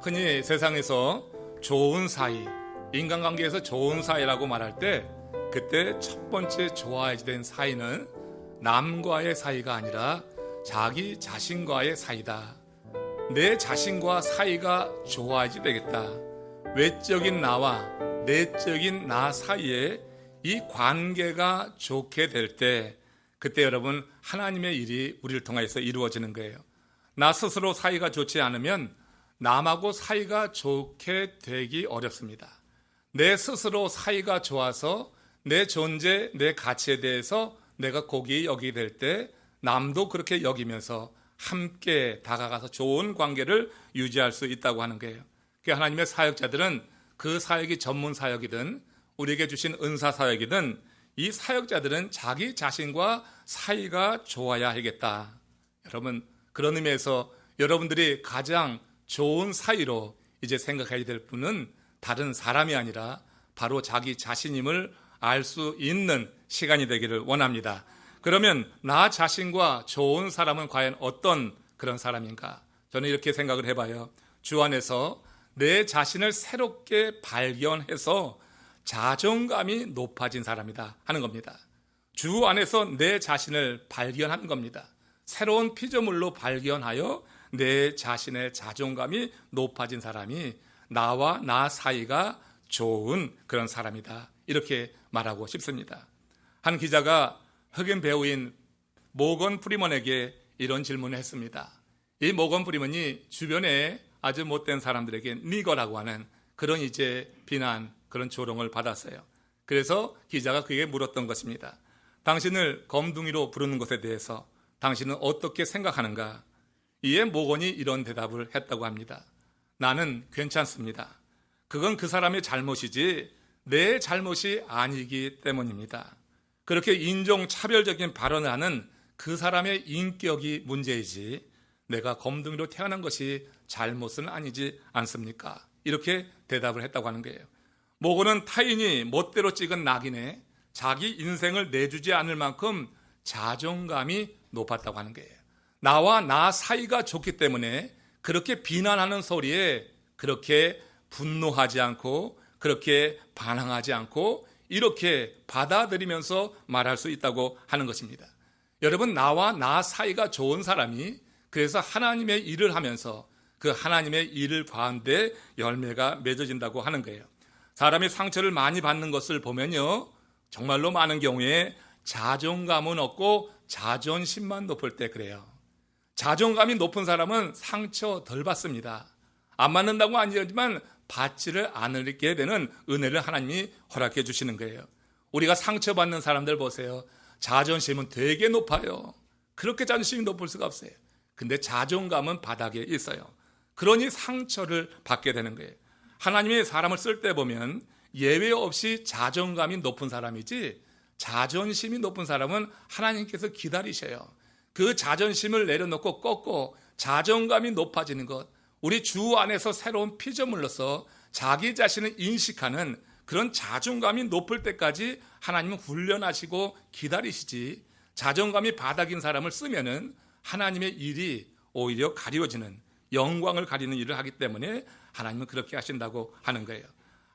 흔히 세상에서 좋은 사이, 인간관계에서 좋은 사이라고 말할 때 그때 첫 번째 좋아야지 된 사이는 남과의 사이가 아니라 자기 자신과의 사이다. 내 자신과 사이가 좋아야지 되겠다. 외적인 나와 내적인 나 사이에 이 관계가 좋게 될 때 그때 여러분 하나님의 일이 우리를 통해서 이루어지는 거예요. 나 스스로 사이가 좋지 않으면 남하고 사이가 좋게 되기 어렵습니다. 내 스스로 사이가 좋아서 내 존재, 내 가치에 대해서 내가 고귀히 여기게 될 때 남도 그렇게 여기면서 함께 다가가서 좋은 관계를 유지할 수 있다고 하는 거예요. 하나님의 사역자들은 그 사역이 전문 사역이든 우리에게 주신 은사 사역이든 이 사역자들은 자기 자신과 사이가 좋아야 하겠다. 여러분, 그런 의미에서 여러분들이 가장 좋은 사이로 이제 생각해야 될 분은 다른 사람이 아니라 바로 자기 자신임을 알 수 있는 시간이 되기를 원합니다. 그러면 나 자신과 좋은 사람은 과연 어떤 그런 사람인가? 저는 이렇게 생각을 해봐요. 주 안에서 내 자신을 새롭게 발견해서 자존감이 높아진 사람이다 하는 겁니다. 주 안에서 내 자신을 발견하는 겁니다. 새로운 피조물로 발견하여 내 자신의 자존감이 높아진 사람이 나와 나 사이가 좋은 그런 사람이다. 이렇게 말하고 싶습니다. 한 기자가 흑인 배우인 모건 프리먼에게 이런 질문을 했습니다. 이 모건 프리먼이 주변에 아주 못된 사람들에게 니거라고 하는 그런 이제 비난, 그런 조롱을 받았어요. 그래서 기자가 그에게 물었던 것입니다. 당신을 검둥이로 부르는 것에 대해서 당신은 어떻게 생각하는가? 이에 모건이 이런 대답을 했다고 합니다. 나는 괜찮습니다. 그건 그 사람의 잘못이지 내 잘못이 아니기 때문입니다. 그렇게 인종차별적인 발언을 하는 그 사람의 인격이 문제이지 내가 검둥이로 태어난 것이 잘못은 아니지 않습니까? 이렇게 대답을 했다고 하는 거예요. 모건은 타인이 멋대로 찍은 낙인에 자기 인생을 내주지 않을 만큼 자존감이 높았다고 하는 거예요. 나와 나 사이가 좋기 때문에 그렇게 비난하는 소리에 그렇게 분노하지 않고 그렇게 반항하지 않고 이렇게 받아들이면서 말할 수 있다고 하는 것입니다. 여러분, 나와 나 사이가 좋은 사람이 그래서 하나님의 일을 하면서 그 하나님의 일을 가운데 열매가 맺어진다고 하는 거예요. 사람이 상처를 많이 받는 것을 보면요, 정말로 많은 경우에 자존감은 없고 자존심만 높을 때 그래요. 자존감이 높은 사람은 상처 덜 받습니다. 안 맞는다고 아니지만 받지를 않게 되는 은혜를 하나님이 허락해 주시는 거예요. 우리가 상처받는 사람들 보세요. 자존심은 되게 높아요. 그렇게 자존심이 높을 수가 없어요. 근데 자존감은 바닥에 있어요. 그러니 상처를 받게 되는 거예요. 하나님의 사람을 쓸 때 보면 예외 없이 자존감이 높은 사람이지 자존심이 높은 사람은 하나님께서 기다리셔요. 그 자존심을 내려놓고 꺾고 자존감이 높아지는 것, 우리 주 안에서 새로운 피조물로서 자기 자신을 인식하는 그런 자존감이 높을 때까지 하나님은 훈련하시고 기다리시지 자존감이 바닥인 사람을 쓰면은 하나님의 일이 오히려 가려지는, 영광을 가리는 일을 하기 때문에 하나님은 그렇게 하신다고 하는 거예요.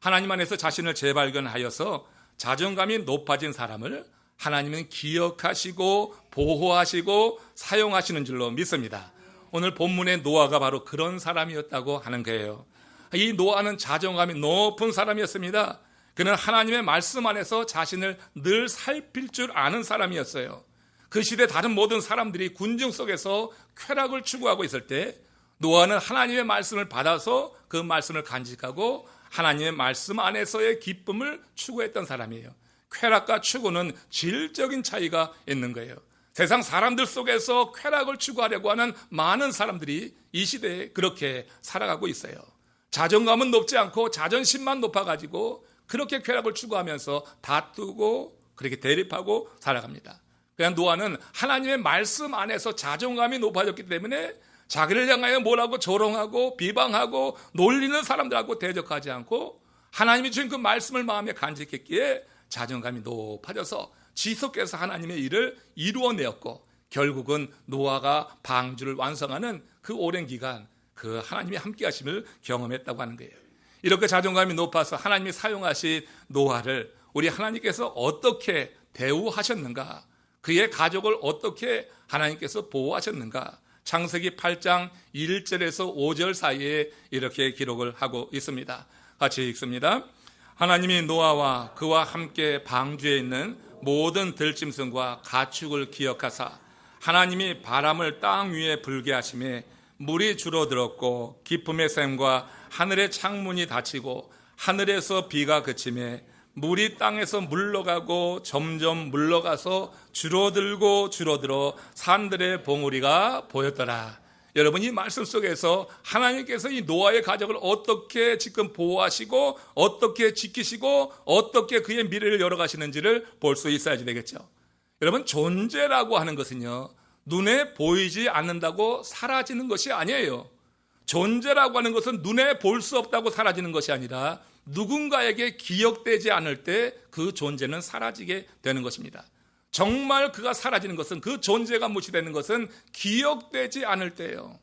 하나님 안에서 자신을 재발견하여서 자존감이 높아진 사람을 하나님은 기억하시고 보호하시고 사용하시는 줄로 믿습니다. 오늘 본문의 노아가 바로 그런 사람이었다고 하는 거예요. 이 노아는 자존감이 높은 사람이었습니다. 그는 하나님의 말씀 안에서 자신을 늘 살필 줄 아는 사람이었어요. 그 시대 다른 모든 사람들이 군중 속에서 쾌락을 추구하고 있을 때 노아는 하나님의 말씀을 받아서 그 말씀을 간직하고 하나님의 말씀 안에서의 기쁨을 추구했던 사람이에요. 쾌락과 추구는 질적인 차이가 있는 거예요. 세상 사람들 속에서 쾌락을 추구하려고 하는 많은 사람들이 이 시대에 그렇게 살아가고 있어요. 자존감은 높지 않고 자존심만 높아가지고 그렇게 쾌락을 추구하면서 다투고 그렇게 대립하고 살아갑니다. 그냥 노아는 하나님의 말씀 안에서 자존감이 높아졌기 때문에 자기를 향하여 뭐라고 조롱하고 비방하고 놀리는 사람들하고 대적하지 않고 하나님이 주신 그 말씀을 마음에 간직했기에 자존감이 높아져서 지속해서 하나님의 일을 이루어내었고 결국은 노아가 방주를 완성하는 그 오랜 기간 그 하나님이 함께 하심을 경험했다고 하는 거예요. 이렇게 자존감이 높아서 하나님이 사용하신 노아를 우리 하나님께서 어떻게 대우하셨는가, 그의 가족을 어떻게 하나님께서 보호하셨는가, 창세기 8장 1절에서 5절 사이에 이렇게 기록을 하고 있습니다. 같이 읽습니다. 하나님이 노아와 그와 함께 방주에 있는 모든 들짐승과 가축을 기억하사 하나님이 바람을 땅 위에 불게 하심에 물이 줄어들었고 기쁨의 샘과 하늘의 창문이 닫히고 하늘에서 비가 그침에 물이 땅에서 물러가고 점점 물러가서 줄어들고 줄어들어 산들의 봉우리가 보였더라. 여러분, 이 말씀 속에서 하나님께서 이 노아의 가족을 어떻게 지금 보호하시고 어떻게 지키시고 어떻게 그의 미래를 열어가시는지를 볼 수 있어야지 되겠죠. 여러분, 존재라고 하는 것은요, 눈에 보이지 않는다고 사라지는 것이 아니에요. 존재라고 하는 것은 눈에 볼 수 없다고 사라지는 것이 아니라 누군가에게 기억되지 않을 때 그 존재는 사라지게 되는 것입니다. 정말 그가 사라지는 것은, 그 존재가 무시되는 것은 기억되지 않을 때예요.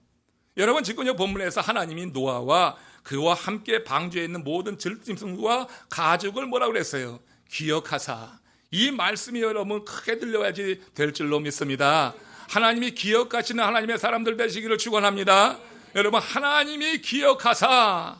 여러분, 지금 이 본문에서 하나님이 노아와 그와 함께 방주에 있는 모든 들짐승과 가축을 뭐라고 그랬어요? 기억하사. 이 말씀이 여러분 크게 들려야지 될 줄로 믿습니다. 하나님이 기억하시는 하나님의 사람들 되시기를 축원합니다. 여러분, 하나님이 기억하사,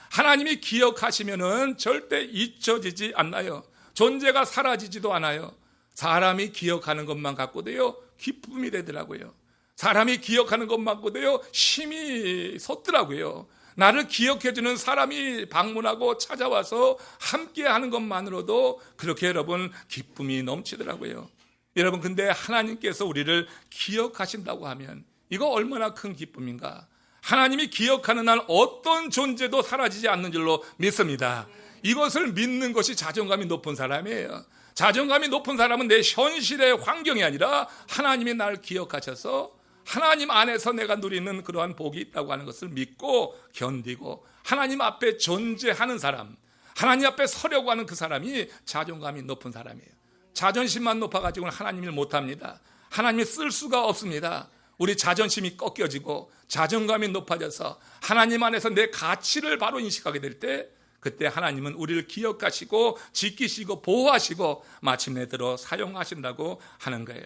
하나님이 기억하시면은 절대 잊혀지지 않나요? 존재가 사라지지도 않아요. 사람이 기억하는 것만 갖고도요, 기쁨이 되더라고요. 사람이 기억하는 것만 갖고도요, 힘이 솟더라고요. 나를 기억해주는 사람이 방문하고 찾아와서 함께하는 것만으로도 그렇게 여러분 기쁨이 넘치더라고요. 여러분, 근데 하나님께서 우리를 기억하신다고 하면 이거 얼마나 큰 기쁨인가. 하나님이 기억하는 한 어떤 존재도 사라지지 않는 줄로 믿습니다. 이것을 믿는 것이 자존감이 높은 사람이에요. 자존감이 높은 사람은 내 현실의 환경이 아니라 하나님이 나를 기억하셔서 하나님 안에서 내가 누리는 그러한 복이 있다고 하는 것을 믿고 견디고 하나님 앞에 존재하는 사람, 하나님 앞에 서려고 하는 그 사람이 자존감이 높은 사람이에요. 자존심만 높아가지고는 하나님을 못합니다. 하나님이 쓸 수가 없습니다. 우리 자존심이 꺾여지고 자존감이 높아져서 하나님 안에서 내 가치를 바로 인식하게 될 때, 그때 하나님은 우리를 기억하시고 지키시고 보호하시고 마침내 들어 사용하신다고 하는 거예요.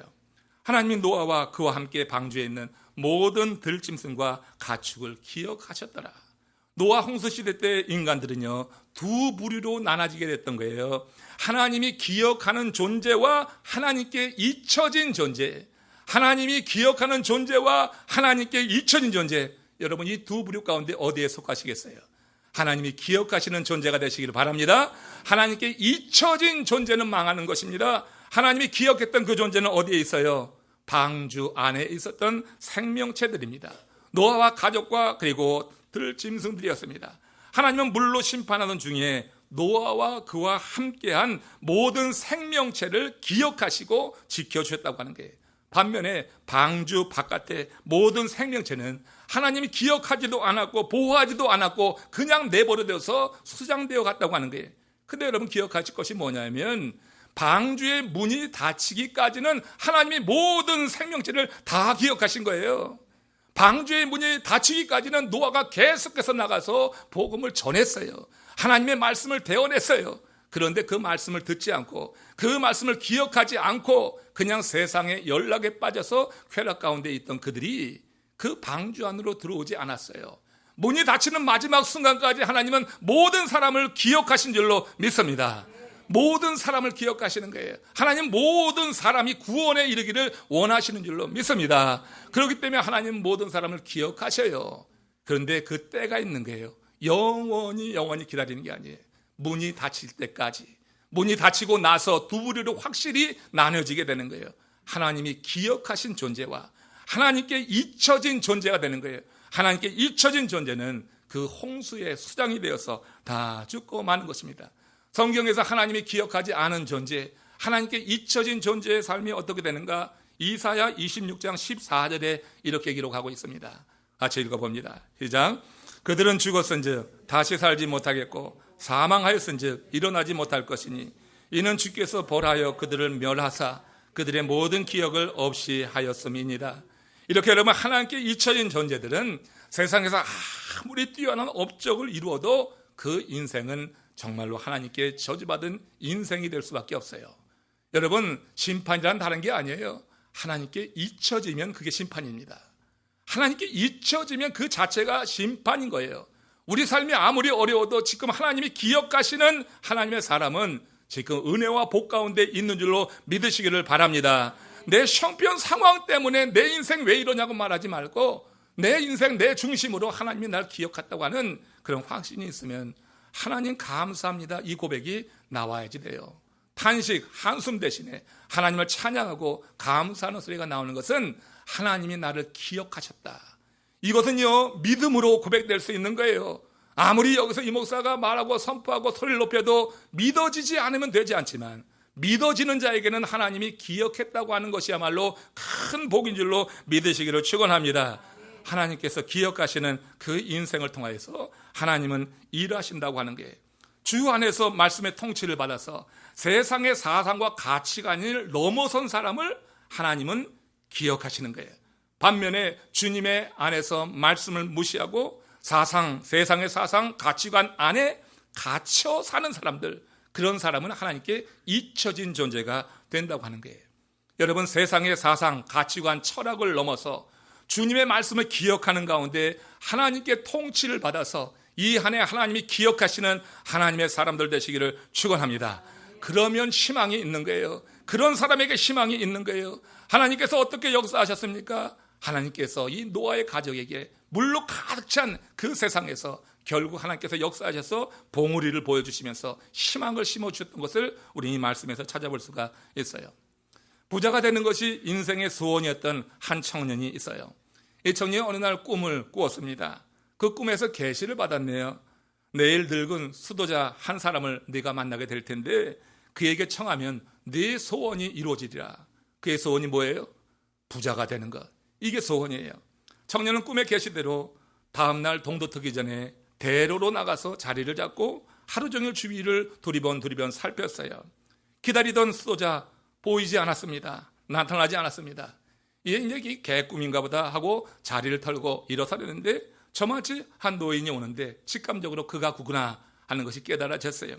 하나님이 노아와 그와 함께 방주에 있는 모든 들짐승과 가축을 기억하셨더라. 노아 홍수시대 때 인간들은요, 두 부류로 나눠지게 됐던 거예요. 하나님이 기억하는 존재와 하나님께 잊혀진 존재, 하나님이 기억하는 존재와 하나님께 잊혀진 존재. 여러분, 이 두 부류 가운데 어디에 속하시겠어요? 하나님이 기억하시는 존재가 되시기를 바랍니다. 하나님께 잊혀진 존재는 망하는 것입니다. 하나님이 기억했던 그 존재는 어디에 있어요? 방주 안에 있었던 생명체들입니다. 노아와 가족과 그리고 들짐승들이었습니다. 하나님은 물로 심판하던 중에 노아와 그와 함께한 모든 생명체를 기억하시고 지켜주셨다고 하는 거예요. 반면에 방주 바깥의 모든 생명체는 하나님이 기억하지도 않았고 보호하지도 않았고 그냥 내버려둬서 수장되어 갔다고 하는 거예요. 근데 여러분, 기억하실 것이 뭐냐면 방주의 문이 닫히기까지는 하나님이 모든 생명체를 다 기억하신 거예요. 방주의 문이 닫히기까지는 노아가 계속해서 나가서 복음을 전했어요. 하나님의 말씀을 대언했어요. 그런데 그 말씀을 듣지 않고 그 말씀을 기억하지 않고 그냥 세상에 연락에 빠져서 쾌락 가운데 있던 그들이 그 방주 안으로 들어오지 않았어요. 문이 닫히는 마지막 순간까지 하나님은 모든 사람을 기억하신 줄로 믿습니다. 모든 사람을 기억하시는 거예요. 하나님 모든 사람이 구원에 이르기를 원하시는 줄로 믿습니다. 그렇기 때문에 하나님 모든 사람을 기억하셔요. 그런데 그 때가 있는 거예요. 영원히 기다리는 게 아니에요. 문이 닫힐 때까지. 문이 닫히고 나서 두 부류로 확실히 나눠지게 되는 거예요. 하나님이 기억하신 존재와 하나님께 잊혀진 존재가 되는 거예요. 하나님께 잊혀진 존재는 그 홍수의 수장이 되어서 다 죽고 마는 것입니다. 성경에서 하나님이 기억하지 않은 존재, 하나님께 잊혀진 존재의 삶이 어떻게 되는가? 이사야 26장 14절에 이렇게 기록하고 있습니다. 같이 읽어봅니다. 시작. 그들은 죽었은즉 다시 살지 못하겠고 사망하였은즉 일어나지 못할 것이니 이는 주께서 벌하여 그들을 멸하사 그들의 모든 기억을 없이 하였음이니라. 이렇게 여러분 하나님께 잊혀진 존재들은 세상에서 아무리 뛰어난 업적을 이루어도 그 인생은 정말로 하나님께 저주받은 인생이 될 수밖에 없어요. 여러분, 심판이란 다른 게 아니에요. 하나님께 잊혀지면 그게 심판입니다. 하나님께 잊혀지면 그 자체가 심판인 거예요. 우리 삶이 아무리 어려워도 지금 하나님이 기억하시는 하나님의 사람은 지금 은혜와 복 가운데 있는 줄로 믿으시기를 바랍니다. 내 형편 상황 때문에 내 인생 왜 이러냐고 말하지 말고 내 인생 내 중심으로 하나님이 날 기억했다고 하는 그런 확신이 있으면 하나님 감사합니다, 이 고백이 나와야지 돼요. 탄식, 한숨 대신에 하나님을 찬양하고 감사하는 소리가 나오는 것은 하나님이 나를 기억하셨다. 이것은요, 믿음으로 고백될 수 있는 거예요. 아무리 여기서 이 목사가 말하고 선포하고 소리를 높여도 믿어지지 않으면 되지 않지만 믿어지는 자에게는 하나님이 기억했다고 하는 것이야말로 큰 복인 줄로 믿으시기를 축원합니다. 하나님께서 기억하시는 그 인생을 통하여서 하나님은 일하신다고 하는 게 주 안에서 말씀의 통치를 받아서 세상의 사상과 가치관을 넘어선 사람을 하나님은 기억하시는 거예요. 반면에 주님의 안에서 말씀을 무시하고 세상의 사상, 가치관 안에 갇혀 사는 사람들, 그런 사람은 하나님께 잊혀진 존재가 된다고 하는 거예요. 여러분, 세상의 사상, 가치관, 철학을 넘어서 주님의 말씀을 기억하는 가운데 하나님께 통치를 받아서 이 한 해 하나님이 기억하시는 하나님의 사람들 되시기를 축원합니다. 그러면 희망이 있는 거예요. 그런 사람에게 희망이 있는 거예요. 하나님께서 어떻게 역사하셨습니까? 하나님께서 이 노아의 가족에게 물로 가득 찬 그 세상에서 결국 하나님께서 역사하셔서 봉우리를 보여주시면서 희망을 심어주셨던 것을 우리 이 말씀에서 찾아볼 수가 있어요. 부자가 되는 것이 인생의 소원이었던 한 청년이 있어요. 이 청년이 어느 날 꿈을 꾸었습니다. 그 꿈에서 계시를 받았네요. 내일 늙은 수도자 한 사람을 네가 만나게 될 텐데 그에게 청하면 네 소원이 이루어지리라. 그의 소원이 뭐예요? 부자가 되는 것. 이게 소원이에요. 청년은 꿈의 계시대로 다음날 동도 트기 전에 대로로 나가서 자리를 잡고 하루 종일 주위를 두리번 살폈어요. 기다리던 수도자 보이지 않았습니다. 나타나지 않았습니다. 이게 개꿈인가 보다 하고 자리를 털고 일어서려는데 저마치 한 노인이 오는데 직감적으로 그가 구구나 하는 것이 깨달아졌어요.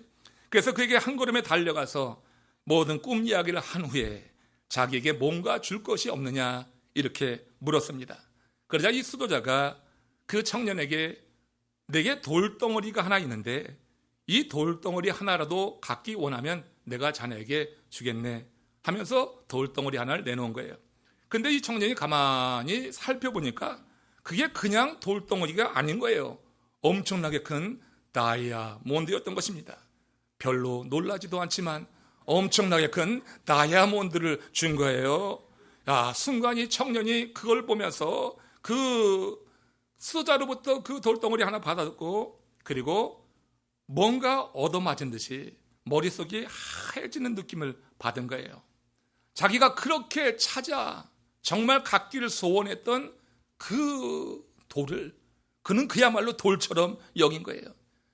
그래서 그에게 한 걸음에 달려가서 모든 꿈 이야기를 한 후에 자기에게 뭔가 줄 것이 없느냐 이렇게 물었습니다. 그러자 이 수도자가 그 청년에게 내게 돌덩어리가 하나 있는데 이 돌덩어리 하나라도 갖기 원하면 내가 자네에게 주겠네 하면서 돌덩어리 하나를 내놓은 거예요. 근데 이 청년이 가만히 살펴보니까 그게 그냥 돌덩어리가 아닌 거예요. 엄청나게 큰 다이아몬드였던 것입니다. 별로 놀라지도 않지만 엄청나게 큰 다이아몬드를 준 거예요. 순간 이 청년이 그걸 보면서 그 수자로부터 그 돌덩어리 하나 받았고 그리고 뭔가 얻어맞은 듯이 머릿속이 하얘지는 느낌을 받은 거예요. 자기가 그렇게 찾아 정말 갖기를 소원했던 그 돌을 그는 그야말로 돌처럼 여긴 거예요.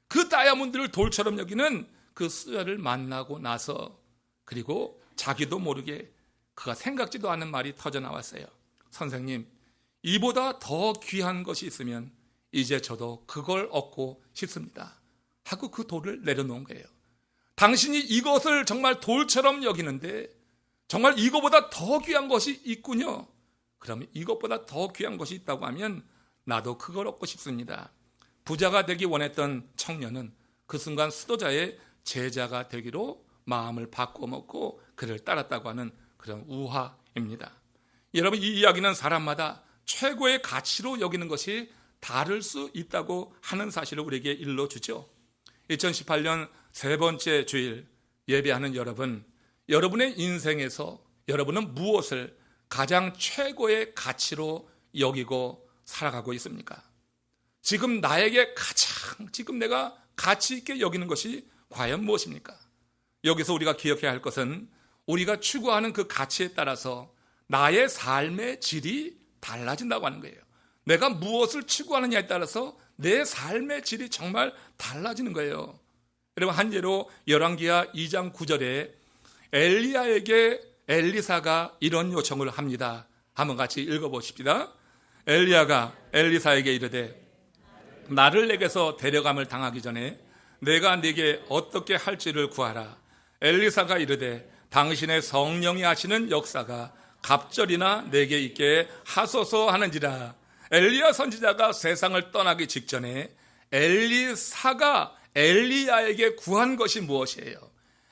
그 다이아몬드를 돌처럼 여기는 그 수자를 만나고 나서 그리고 자기도 모르게 그가 생각지도 않은 말이 터져 나왔어요. 선생님, 이보다 더 귀한 것이 있으면 이제 저도 그걸 얻고 싶습니다 하고 그 돌을 내려놓은 거예요. 당신이 이것을 정말 돌처럼 여기는데 정말 이거보다 더 귀한 것이 있군요. 그러면 이것보다 더 귀한 것이 있다고 하면 나도 그걸 얻고 싶습니다. 부자가 되기 원했던 청년은 그 순간 수도자의 제자가 되기로 마음을 바꿔먹고 그를 따랐다고 하는 그런 우화입니다. 여러분, 이 이야기는 사람마다 최고의 가치로 여기는 것이 다를 수 있다고 하는 사실을 우리에게 일러주죠. 2018년 세 번째 주일 예배하는 여러분, 여러분의 인생에서 여러분은 무엇을 가장 최고의 가치로 여기고 살아가고 있습니까? 지금 나에게 가장 지금 내가 가치 있게 여기는 것이 과연 무엇입니까? 여기서 우리가 기억해야 할 것은 우리가 추구하는 그 가치에 따라서 나의 삶의 질이 달라진다고 하는 거예요. 내가 무엇을 추구하느냐에 따라서 내 삶의 질이 정말 달라지는 거예요. 여러분, 한 예로 열왕기하 2장 9절에 엘리야에게 엘리사가 이런 요청을 합니다. 한번 같이 읽어보십시다. 엘리야가 엘리사에게 이르되 나를 내게서 데려감을 당하기 전에 내가 네게 어떻게 할지를 구하라. 엘리사가 이르되 당신의 성령이 하시는 역사가 갑절이나 내게 있게 하소서 하는지라. 엘리야 선지자가 세상을 떠나기 직전에 엘리사가 엘리야에게 구한 것이 무엇이에요?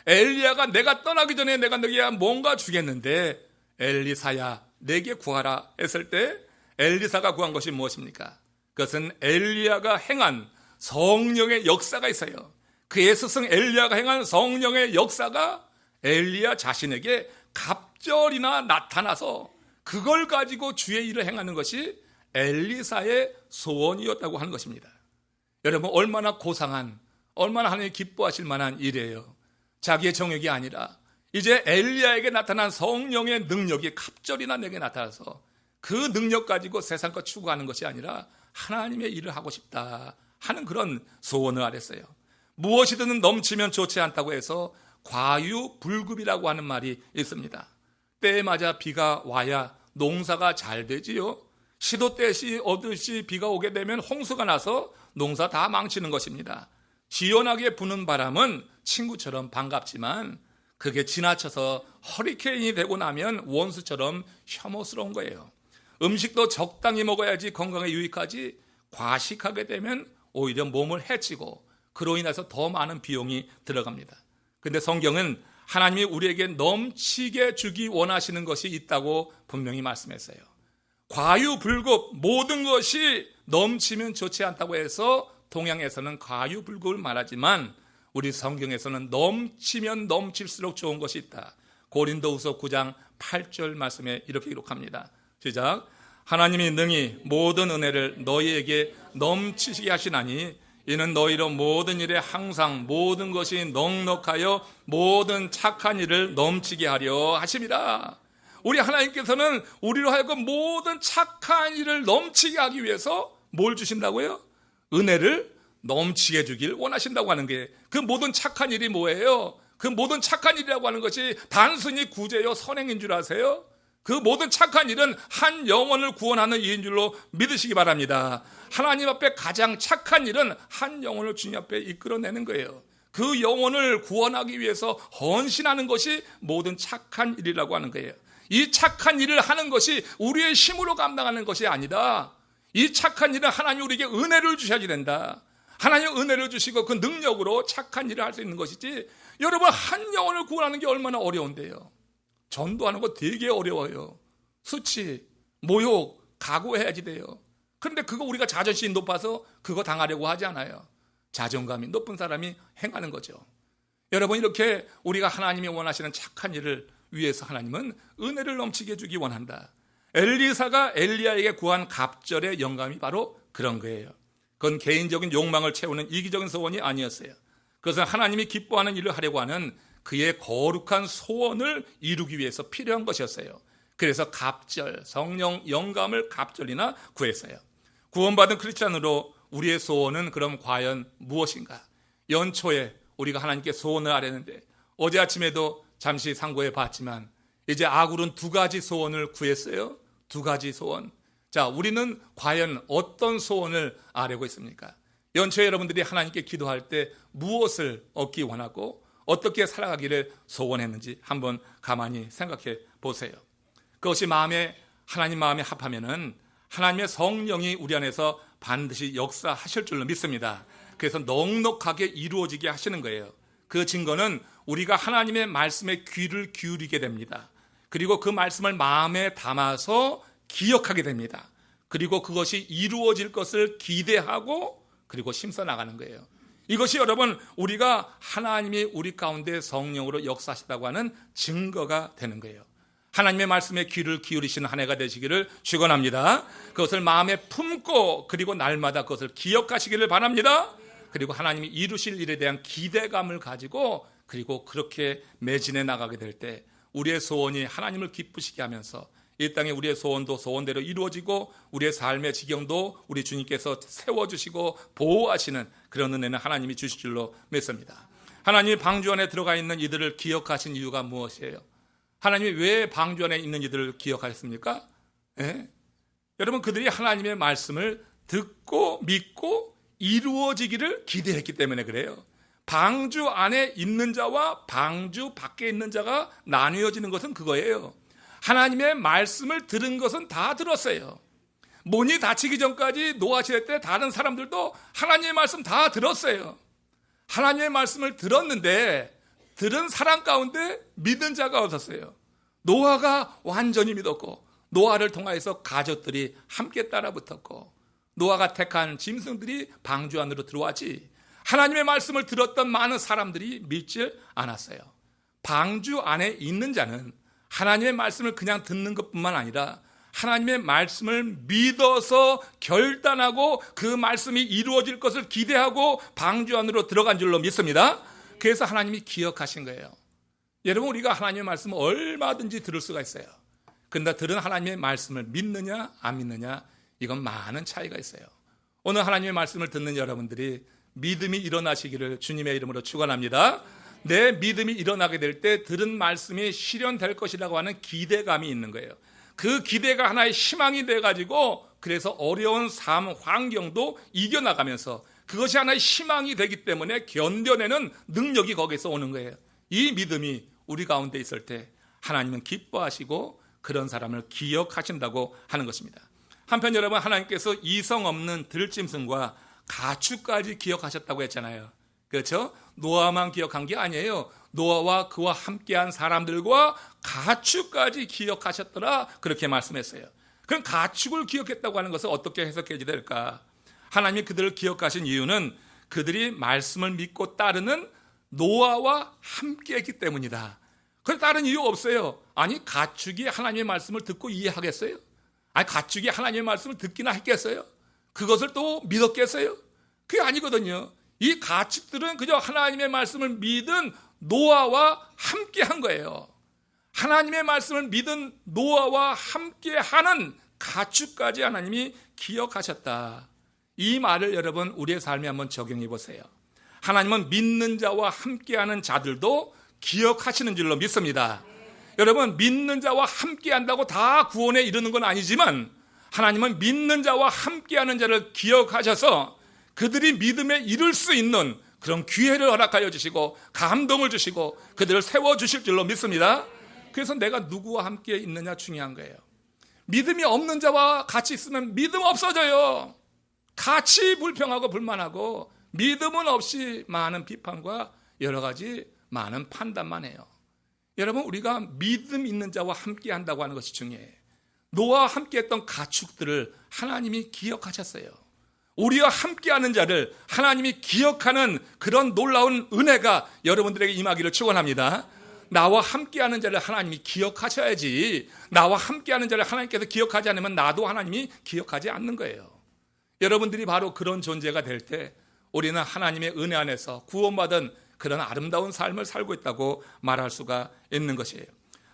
엘리야가 내가 떠나기 전에 내가 너에게 뭔가 주겠는데 엘리사야 내게 구하라 했을 때 엘리사가 구한 것이 무엇입니까? 그것은 엘리야가 행한 성령의 역사가 있어요. 그의 스승 엘리야가 행한 성령의 역사가 엘리야 자신에게 갑절이나 나타나서 그걸 가지고 주의 일을 행하는 것이 엘리사의 소원이었다고 하는 것입니다. 여러분, 얼마나 고상한, 얼마나 하나님이 기뻐하실 만한 일이에요. 자기의 정욕이 아니라 이제 엘리야에게 나타난 성령의 능력이 갑절이나 내게 나타나서 그 능력 가지고 세상 것 추구하는 것이 아니라 하나님의 일을 하고 싶다 하는 그런 소원을 아랬어요. 무엇이든 넘치면 좋지 않다고 해서 과유불급이라고 하는 말이 있습니다. 때에 맞아 비가 와야 농사가 잘 되지요. 시도 때시 오듯이 비가 오게 되면 홍수가 나서 농사 다 망치는 것입니다. 시원하게 부는 바람은 친구처럼 반갑지만 그게 지나쳐서 허리케인이 되고 나면 원수처럼 혐오스러운 거예요. 음식도 적당히 먹어야지 건강에 유익하지 과식하게 되면 오히려 몸을 해치고 그로 인해서 더 많은 비용이 들어갑니다. 그런데 성경은 하나님이 우리에게 넘치게 주기 원하시는 것이 있다고 분명히 말씀했어요. 과유불급, 모든 것이 넘치면 좋지 않다고 해서 동양에서는 과유불급을 말하지만 우리 성경에서는 넘치면 넘칠수록 좋은 것이 있다. 고린도후서 9장 8절 말씀에 이렇게 기록합니다. 시작. 하나님이 능히 모든 은혜를 너희에게 넘치시게 하시나니 이는 너희로 모든 일에 항상 모든 것이 넉넉하여 모든 착한 일을 넘치게 하려 하심이라. 우리 하나님께서는 우리로 하여금 모든 착한 일을 넘치게 하기 위해서 뭘 주신다고요? 은혜를 넘치게 주길 원하신다고 하는 게, 그 모든 착한 일이 뭐예요? 그 모든 착한 일이라고 하는 것이 단순히 구제요 선행인 줄 아세요? 그 모든 착한 일은 한 영혼을 구원하는 일인 줄로 믿으시기 바랍니다. 하나님 앞에 가장 착한 일은 한 영혼을 주님 앞에 이끌어내는 거예요. 그 영혼을 구원하기 위해서 헌신하는 것이 모든 착한 일이라고 하는 거예요. 이 착한 일을 하는 것이 우리의 힘으로 감당하는 것이 아니다. 이 착한 일은 하나님 우리에게 은혜를 주셔야지 된다. 하나님 은혜를 주시고 그 능력으로 착한 일을 할 수 있는 것이지, 여러분 한 영혼을 구원하는 게 얼마나 어려운데요. 전도하는 거 되게 어려워요. 수치, 모욕, 각오해야지 돼요. 그런데 그거 우리가 자존심이 높아서 그거 당하려고 하지 않아요. 자존감이 높은 사람이 행하는 거죠. 여러분, 이렇게 우리가 하나님이 원하시는 착한 일을 위해서 하나님은 은혜를 넘치게 해주기 원한다. 엘리사가 엘리야에게 구한 갑절의 영감이 바로 그런 거예요. 그건 개인적인 욕망을 채우는 이기적인 소원이 아니었어요. 그것은 하나님이 기뻐하는 일을 하려고 하는 그의 거룩한 소원을 이루기 위해서 필요한 것이었어요. 그래서 갑절, 성령 영감을 갑절이나 구했어요. 구원받은 크리스찬으로 우리의 소원은 그럼 과연 무엇인가? 연초에 우리가 하나님께 소원을 아뢰는데 어제 아침에도 잠시 상고해 봤지만 이제 아굴은 2가지 소원을 구했어요. 2가지 소원. 자, 우리는 과연 어떤 소원을 아뢰고 있습니까? 연초에 여러분들이 하나님께 기도할 때 무엇을 얻기 원하고 어떻게 살아가기를 소원했는지 한번 가만히 생각해 보세요. 그것이 하나님 마음에 합하면은 하나님의 성령이 우리 안에서 반드시 역사하실 줄로 믿습니다. 그래서 넉넉하게 이루어지게 하시는 거예요. 그 증거는 우리가 하나님의 말씀에 귀를 기울이게 됩니다. 그리고 그 말씀을 마음에 담아서 기억하게 됩니다. 그리고 그것이 이루어질 것을 기대하고 그리고 심써 나가는 거예요. 이것이 여러분 우리가 하나님이 우리 가운데 성령으로 역사하시다고 하는 증거가 되는 거예요. 하나님의 말씀에 귀를 기울이시는 한 해가 되시기를 축원합니다. 그것을 마음에 품고 그리고 날마다 그것을 기억하시기를 바랍니다. 그리고 하나님이 이루실 일에 대한 기대감을 가지고 그리고 그렇게 매진해 나가게 될 때 우리의 소원이 하나님을 기쁘시게 하면서 이 땅에 우리의 소원도 소원대로 이루어지고 우리의 삶의 지경도 우리 주님께서 세워주시고 보호하시는 그런 은혜는 하나님이 주실 줄로 믿습니다. 하나님이 방주 안에 들어가 있는 이들을 기억하신 이유가 무엇이에요? 하나님이 왜 방주 안에 있는 이들을 기억하셨습니까? 예? 여러분, 그들이 하나님의 말씀을 듣고 믿고 이루어지기를 기대했기 때문에 그래요. 방주 안에 있는 자와 방주 밖에 있는 자가 나뉘어지는 것은 그거예요. 하나님의 말씀을 들은 것은 다 들었어요. 문이 닫히기 전까지 노아 시대 때 다른 사람들도 하나님의 말씀 다 들었어요. 하나님의 말씀을 들었는데 들은 사람 가운데 믿은 자가 없었어요. 노아가 완전히 믿었고 노아를 통하여서 가족들이 함께 따라붙었고 노아가 택한 짐승들이 방주 안으로 들어왔지 하나님의 말씀을 들었던 많은 사람들이 믿지 않았어요. 방주 안에 있는 자는 하나님의 말씀을 그냥 듣는 것뿐만 아니라 하나님의 말씀을 믿어서 결단하고 그 말씀이 이루어질 것을 기대하고 방주 안으로 들어간 줄로 믿습니다. 그래서 하나님이 기억하신 거예요. 여러분, 우리가 하나님의 말씀을 얼마든지 들을 수가 있어요. 그런데 들은 하나님의 말씀을 믿느냐 안 믿느냐, 이건 많은 차이가 있어요. 오늘 하나님의 말씀을 듣는 여러분들이 믿음이 일어나시기를 주님의 이름으로 축원합니다. 내 믿음이 일어나게 될 때 들은 말씀이 실현될 것이라고 하는 기대감이 있는 거예요. 그 기대가 하나의 희망이 돼가지고 그래서 어려운 삶 환경도 이겨나가면서 그것이 하나의 희망이 되기 때문에 견뎌내는 능력이 거기서 오는 거예요. 이 믿음이 우리 가운데 있을 때 하나님은 기뻐하시고 그런 사람을 기억하신다고 하는 것입니다. 한편 여러분, 하나님께서 이성 없는 들짐승과 가축까지 기억하셨다고 했잖아요. 그렇죠? 노아만 기억한 게 아니에요. 노아와 그와 함께한 사람들과 가축까지 기억하셨더라, 그렇게 말씀했어요. 그럼 가축을 기억했다고 하는 것은 어떻게 해석해야 될까? 하나님이 그들을 기억하신 이유는 그들이 말씀을 믿고 따르는 노아와 함께했기 때문이다. 그래서 다른 이유 없어요. 아니, 가축이 하나님의 말씀을 듣고 이해하겠어요? 아니, 가축이 하나님의 말씀을 듣기나 했겠어요? 그것을 또 믿었겠어요? 그게 아니거든요. 이 가축들은 그저 하나님의 말씀을 믿은 노아와 함께한 거예요. 하나님의 말씀을 믿은 노아와 함께하는 가축까지 하나님이 기억하셨다. 이 말을 여러분, 우리의 삶에 한번 적용해 보세요. 하나님은 믿는 자와 함께하는 자들도 기억하시는 줄로 믿습니다. 여러분, 믿는 자와 함께한다고 다 구원에 이르는 건 아니지만 하나님은 믿는 자와 함께하는 자를 기억하셔서 그들이 믿음에 이를 수 있는 그런 기회를 허락하여 주시고 감동을 주시고 그들을 세워주실 줄로 믿습니다. 그래서 내가 누구와 함께 있느냐 중요한 거예요. 믿음이 없는 자와 같이 있으면 믿음 없어져요. 같이 불평하고 불만하고 믿음은 없이 많은 비판과 여러 가지 많은 판단만 해요. 여러분, 우리가 믿음 있는 자와 함께 한다고 하는 것이 중요해요. 노아와 함께 했던 가축들을 하나님이 기억하셨어요. 우리와 함께하는 자를 하나님이 기억하는 그런 놀라운 은혜가 여러분들에게 임하기를 축원합니다. 나와 함께하는 자를 하나님이 기억하셔야지, 나와 함께하는 자를 하나님께서 기억하지 않으면 나도 하나님이 기억하지 않는 거예요. 여러분들이 바로 그런 존재가 될 때 우리는 하나님의 은혜 안에서 구원받은 그런 아름다운 삶을 살고 있다고 말할 수가 있는 것이에요.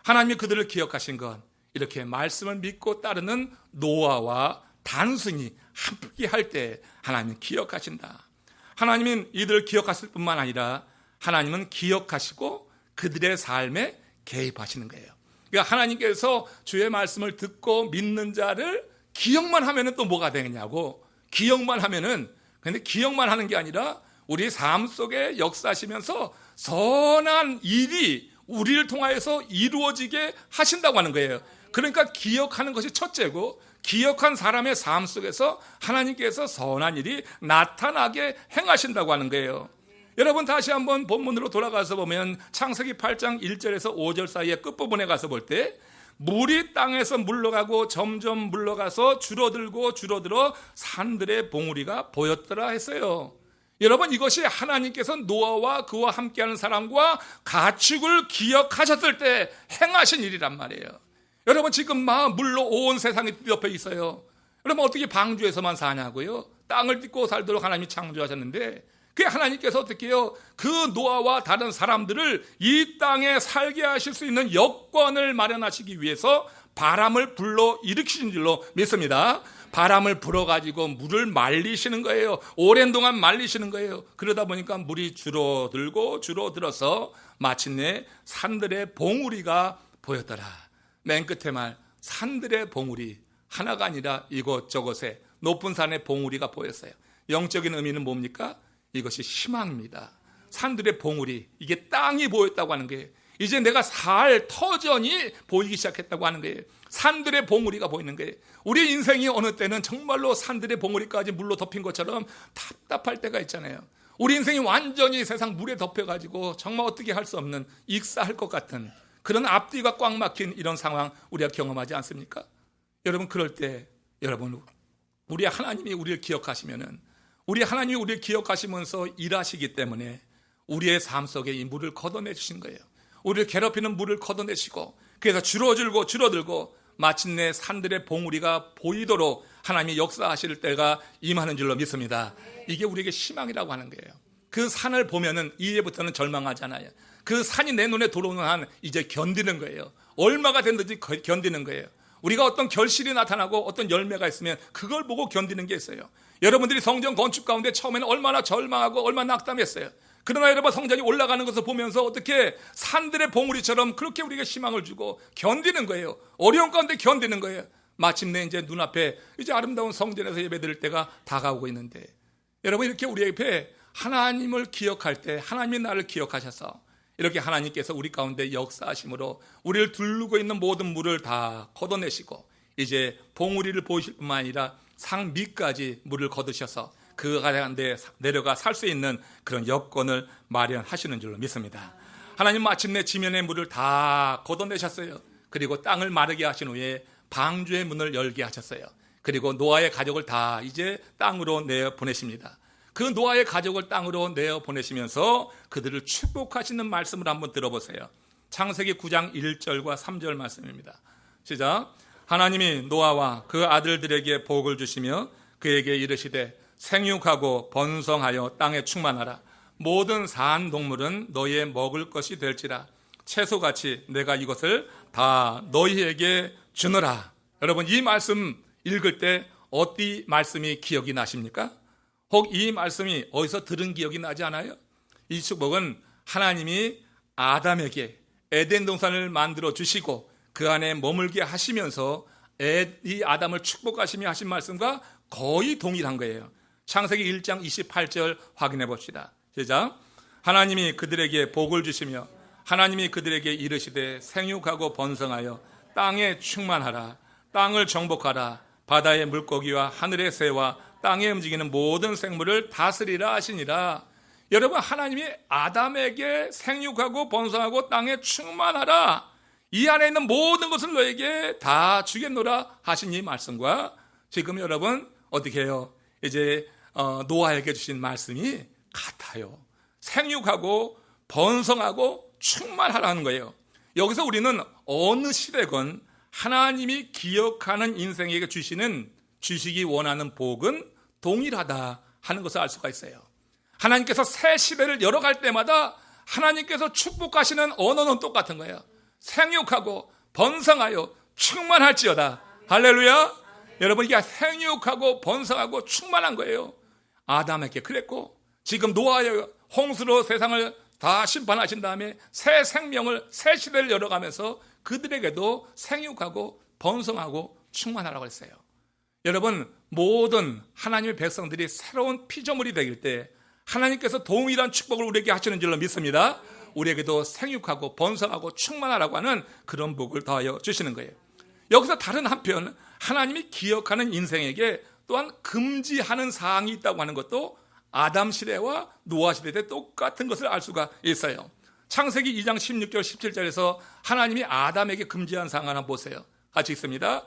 하나님이 그들을 기억하신 건 이렇게 말씀을 믿고 따르는 노아와 단순히 함께 할 때 하나님은 기억하신다. 하나님은 이들을 기억하실 뿐만 아니라 하나님은 기억하시고 그들의 삶에 개입하시는 거예요. 그러니까 하나님께서 주의 말씀을 듣고 믿는 자를 기억만 하면은 또 뭐가 되느냐고. 기억만 하면은, 근데 기억만 하는 게 아니라 우리 삶 속에 역사하시면서 선한 일이 우리를 통하여서 이루어지게 하신다고 하는 거예요. 그러니까 기억하는 것이 첫째고, 기억한 사람의 삶 속에서 하나님께서 선한 일이 나타나게 행하신다고 하는 거예요. 여러분, 다시 한번 본문으로 돌아가서 보면 창세기 8장 1절에서 5절 사이의 끝부분에 가서 볼 때 물이 땅에서 물러가고 점점 물러가서 줄어들어 산들의 봉우리가 보였더라 했어요. 여러분, 이것이 하나님께서 노아와 그와 함께하는 사람과 가축을 기억하셨을 때 행하신 일이란 말이에요. 여러분, 지금 막 물로 온 세상이 뒤덮여 있어요. 여러분, 어떻게 방주에서만 사냐고요? 땅을 딛고 살도록 하나님이 창조하셨는데 그 하나님께서 어떻게 해요? 그 노아와 다른 사람들을 이 땅에 살게 하실 수 있는 여건을 마련하시기 위해서 바람을 불러 일으키신 줄로 믿습니다. 바람을 불어가지고 물을 말리시는 거예요. 오랜 동안 말리시는 거예요. 그러다 보니까 물이 줄어들어서 마침내 산들의 봉우리가 보였더라. 맨 끝에 말, 산들의 봉우리. 하나가 아니라 이곳저곳에 높은 산의 봉우리가 보였어요. 영적인 의미는 뭡니까? 이것이 희망입니다. 산들의 봉우리, 이게 땅이 보였다고 하는 거예요. 이제 내가 살 터전이 보이기 시작했다고 하는 거예요. 산들의 봉우리가 보이는 거예요. 우리 인생이 어느 때는 정말로 산들의 봉우리까지 물로 덮인 것처럼 답답할 때가 있잖아요. 우리 인생이 완전히 세상 물에 덮여가지고 정말 어떻게 할 수 없는, 익사할 것 같은 그런 앞뒤가 꽉 막힌 이런 상황 우리가 경험하지 않습니까? 여러분, 그럴 때 여러분, 우리 하나님이 우리를 기억하시면은, 우리 하나님이 우리를 기억하시면서 일하시기 때문에 우리의 삶 속에 이 물을 걷어내 주신 거예요. 우리를 괴롭히는 물을 걷어내시고, 그래서 줄어들고 마침내 산들의 봉우리가 보이도록 하나님이 역사하실 때가 임하는 줄로 믿습니다. 이게 우리에게 희망이라고 하는 거예요. 그 산을 보면은 이제부터는 절망하잖아요. 그 산이 내 눈에 들어오는 한 이제 견디는 거예요. 얼마가 됐는지 견디는 거예요. 우리가 어떤 결실이 나타나고 어떤 열매가 있으면 그걸 보고 견디는 게 있어요. 여러분들이 성전 건축 가운데 처음에는 얼마나 절망하고 얼마나 낙담했어요. 그러나 여러분, 성전이 올라가는 것을 보면서 어떻게 산들의 봉우리처럼 그렇게 우리에게 희망을 주고 견디는 거예요. 어려운 가운데 견디는 거예요. 마침내 이제 눈앞에 이제 아름다운 성전에서 예배드릴 때가 다가오고 있는데, 여러분, 이렇게 우리 앞에 하나님을 기억할 때 하나님이 나를 기억하셔서 이렇게 하나님께서 우리 가운데 역사하심으로 우리를 둘르고 있는 모든 물을 다 걷어내시고 이제 봉우리를 보이실 뿐만 아니라 상 밑까지 물을 걷으셔서 그 가운데 내려가 살 수 있는 그런 여건을 마련하시는 줄로 믿습니다. 하나님 마침내 지면의 물을 다 걷어내셨어요. 그리고 땅을 마르게 하신 후에 방주의 문을 열게 하셨어요. 그리고 노아의 가족을 다 이제 땅으로 내어 보내십니다. 그 노아의 가족을 땅으로 내어 보내시면서 그들을 축복하시는 말씀을 한번 들어보세요. 창세기 9장 1절과 3절 말씀입니다. 시작. 하나님이 노아와 그 아들들에게 복을 주시며 그에게 이르시되 생육하고 번성하여 땅에 충만하라. 모든 사한 동물은 너희의 먹을 것이 될지라. 채소같이 내가 이것을 다 너희에게 주노라. 여러분, 이 말씀 읽을 때 어떤 말씀이 기억이 나십니까? 혹 이 말씀이 어디서 들은 기억이 나지 않아요? 이 축복은 하나님이 아담에게 에덴 동산을 만들어 주시고 그 안에 머물게 하시면서 이 아담을 축복하시며 하신 말씀과 거의 동일한 거예요. 창세기 1장 28절 확인해 봅시다. 시작. 하나님이 그들에게 복을 주시며 하나님이 그들에게 이르시되 생육하고 번성하여 땅에 충만하라. 땅을 정복하라. 바다의 물고기와 하늘의 새와 땅에 움직이는 모든 생물을 다스리라 하시니라. 여러분, 하나님이 아담에게 생육하고 번성하고 땅에 충만하라, 이 안에 있는 모든 것을 너에게 다 주겠노라 하신 이 말씀과 지금 여러분 어떻게 해요? 이제 노아에게 주신 말씀이 같아요. 생육하고 번성하고 충만하라는 거예요. 여기서 우리는 어느 시대건 하나님이 기억하는 인생에게 주시기 원하는 복은 동일하다 하는 것을 알 수가 있어요. 하나님께서 새 시대를 열어갈 때마다 하나님께서 축복하시는 언어는 똑같은 거예요. 생육하고 번성하여 충만할지어다. 할렐루야. 여러분, 이게 생육하고 번성하고 충만한 거예요. 아담에게 그랬고 지금 노아의 홍수로 세상을 다 심판하신 다음에 새 생명을, 새 시대를 열어가면서 그들에게도 생육하고 번성하고 충만하라고 했어요. 여러분, 모든 하나님의 백성들이 새로운 피조물이 되길 때 하나님께서 동일한 축복을 우리에게 하시는 줄로 믿습니다. 우리에게도 생육하고 번성하고 충만하라고 하는 그런 복을 더하여 주시는 거예요. 여기서 다른 한편 하나님이 기억하는 인생에게 또한 금지하는 사항이 있다고 하는 것도 아담 시대와 노아 시대 때 똑같은 것을 알 수가 있어요. 창세기 2장 16절 17절에서 하나님이 아담에게 금지한 사항 하나 보세요. 같이 읽습니다.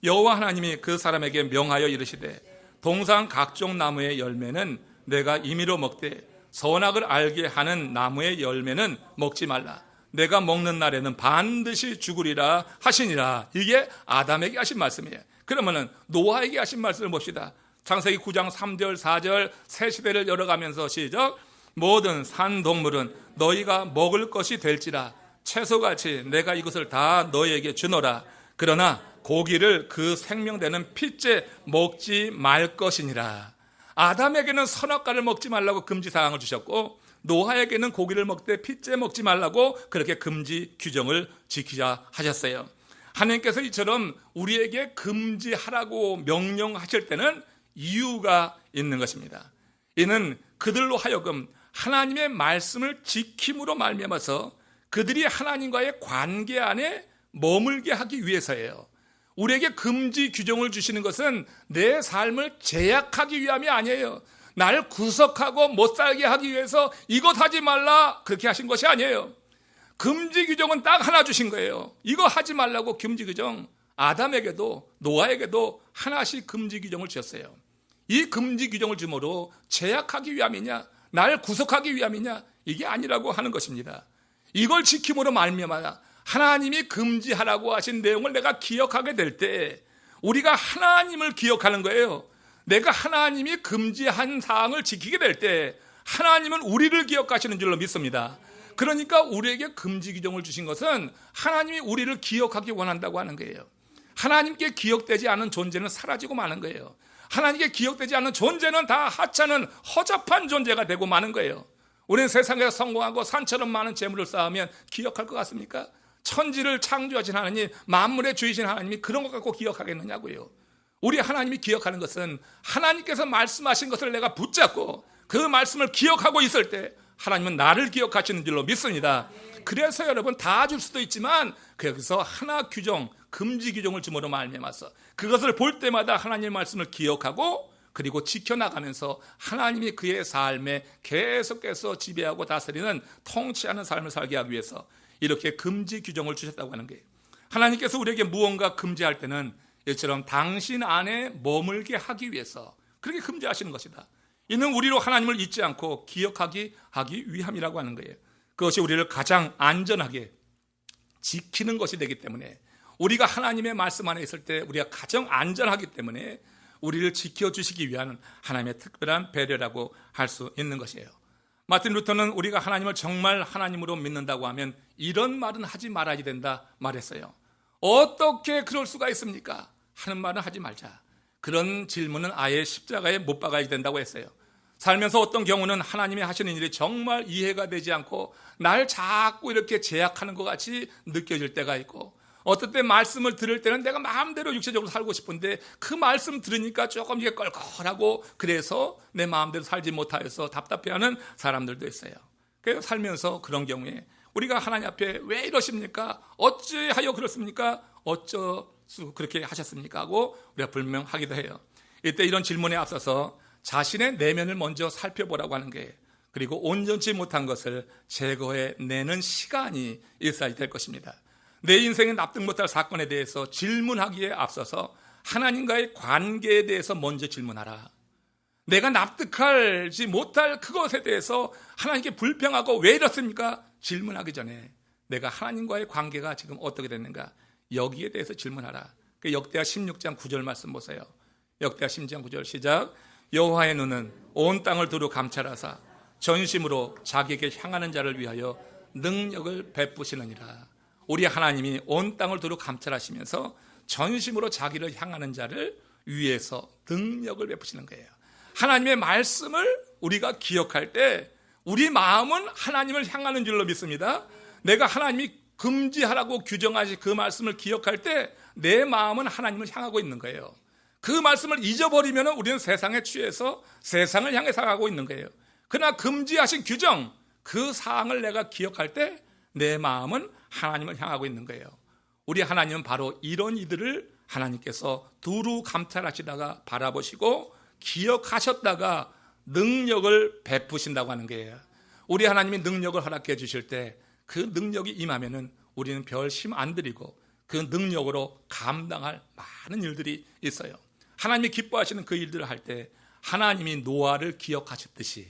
여호와 하나님이 그 사람에게 명하여 이르시되 동산 각종 나무의 열매는 내가 임의로 먹되 선악을 알게 하는 나무의 열매는 먹지 말라. 내가 먹는 날에는 반드시 죽으리라 하시니라. 이게 아담에게 하신 말씀이에요. 그러면은 노아에게 하신 말씀을 봅시다. 창세기 9장 3절 4절 새 시대를 열어가면서 시작. 모든 산 동물은 너희가 먹을 것이 될지라. 채소같이 내가 이것을 다 너희에게 주노라. 그러나 고기를 그 생명되는 핏째 먹지 말 것이니라. 아담에게는 선악과를 먹지 말라고 금지사항을 주셨고 노아에게는 고기를 먹되 핏째 먹지 말라고 그렇게 금지 규정을 지키자 하셨어요. 하나님께서 이처럼 우리에게 금지하라고 명령하실 때는 이유가 있는 것입니다. 이는 그들로 하여금 하나님의 말씀을 지킴으로 말미암아서 그들이 하나님과의 관계 안에 머물게 하기 위해서예요. 우리에게 금지 규정을 주시는 것은 내 삶을 제약하기 위함이 아니에요. 나를 구속하고 못 살게 하기 위해서 이것 하지 말라 그렇게 하신 것이 아니에요. 금지 규정은 딱 하나 주신 거예요. 이거 하지 말라고 금지 규정. 아담에게도 노아에게도 하나씩 금지 규정을 주셨어요. 이 금지 규정을 주므로 제약하기 위함이냐, 나를 구속하기 위함이냐, 이게 아니라고 하는 것입니다. 이걸 지킴으로 말미암아 하나님이 금지하라고 하신 내용을 내가 기억하게 될 때 우리가 하나님을 기억하는 거예요. 내가 하나님이 금지한 사항을 지키게 될 때 하나님은 우리를 기억하시는 줄로 믿습니다. 그러니까 우리에게 금지 규정을 주신 것은 하나님이 우리를 기억하기 원한다고 하는 거예요. 하나님께 기억되지 않은 존재는 사라지고 마는 거예요. 하나님께 기억되지 않는 존재는 다 하찮은 허접한 존재가 되고 마는 거예요. 우리는 세상에서 성공하고 산처럼 많은 재물을 쌓으면 기억할 것 같습니까? 천지를 창조하신 하나님, 만물의 주이신 하나님이 그런 것 갖고 기억하겠느냐고요. 우리 하나님이 기억하는 것은 하나님께서 말씀하신 것을 내가 붙잡고 그 말씀을 기억하고 있을 때 하나님은 나를 기억하시는 줄로 믿습니다. 그래서 여러분 다 줄 수도 있지만 거기서 하나 규정, 금지 규정을 주므로 말미암아서 그것을 볼 때마다 하나님의 말씀을 기억하고 그리고 지켜나가면서 하나님이 그의 삶에 계속해서 지배하고 다스리는 통치하는 삶을 살게 하기 위해서 이렇게 금지 규정을 주셨다고 하는 거예요. 하나님께서 우리에게 무언가 금지할 때는 이처럼 당신 안에 머물게 하기 위해서 그렇게 금지하시는 것이다. 이는 우리로 하나님을 잊지 않고 기억하기 위함이라고 하는 거예요. 그것이 우리를 가장 안전하게 지키는 것이 되기 때문에 우리가 하나님의 말씀 안에 있을 때 우리가 가장 안전하기 때문에 우리를 지켜주시기 위한 하나님의 특별한 배려라고 할 수 있는 것이에요. 마틴 루터는 우리가 하나님을 정말 하나님으로 믿는다고 하면 이런 말은 하지 말아야 된다 말했어요. 어떻게 그럴 수가 있습니까? 하는 말은 하지 말자. 그런 질문은 아예 십자가에 못 박아야 된다고 했어요. 살면서 어떤 경우는 하나님이 하시는 일이 정말 이해가 되지 않고 날 자꾸 이렇게 제약하는 것 같이 느껴질 때가 있고 어떤 때 말씀을 들을 때는 내가 마음대로 육체적으로 살고 싶은데 그 말씀 들으니까 조금 이게 껄껄하고 그래서 내 마음대로 살지 못하여서 답답해하는 사람들도 있어요. 그래서 살면서 그런 경우에 우리가 하나님 앞에 왜 이러십니까? 어찌하여 그렇습니까? 어쩌수 그렇게 하셨습니까? 하고 우리가 불명하기도 해요. 이때 이런 질문에 앞서서 자신의 내면을 먼저 살펴보라고 하는 게 그리고 온전치 못한 것을 제거해내는 시간이 있어야 될 것입니다. 내 인생에 납득 못할 사건에 대해서 질문하기에 앞서서 하나님과의 관계에 대해서 먼저 질문하라. 내가 납득하지 못할 그것에 대해서 하나님께 불평하고 왜 이렇습니까? 질문하기 전에 내가 하나님과의 관계가 지금 어떻게 됐는가? 여기에 대해서 질문하라. 역대하 16장 9절 말씀 보세요. 역대하 16장 9절 시작. 여호와의 눈은 온 땅을 두루 감찰하사 전심으로 자기에게 향하는 자를 위하여 능력을 베푸시느니라. 우리 하나님이 온 땅을 두루 감찰하시면서 전심으로 자기를 향하는 자를 위해서 능력을 베푸시는 거예요. 하나님의 말씀을 우리가 기억할 때 우리 마음은 하나님을 향하는 줄로 믿습니다. 내가 하나님이 금지하라고 규정하신 그 말씀을 기억할 때 내 마음은 하나님을 향하고 있는 거예요. 그 말씀을 잊어버리면 우리는 세상에 취해서 세상을 향해 살아가고 있는 거예요. 그러나 금지하신 규정, 그 사항을 내가 기억할 때 내 마음은 하나님을 향하고 있는 거예요. 우리 하나님은 바로 이런 이들을 하나님께서 두루 감찰하시다가 바라보시고 기억하셨다가 능력을 베푸신다고 하는 거예요. 우리 하나님이 능력을 허락해 주실 때 그 능력이 임하면은 우리는 별 힘 안 들이고 그 능력으로 감당할 많은 일들이 있어요. 하나님이 기뻐하시는 그 일들을 할 때 하나님이 노아를 기억하셨듯이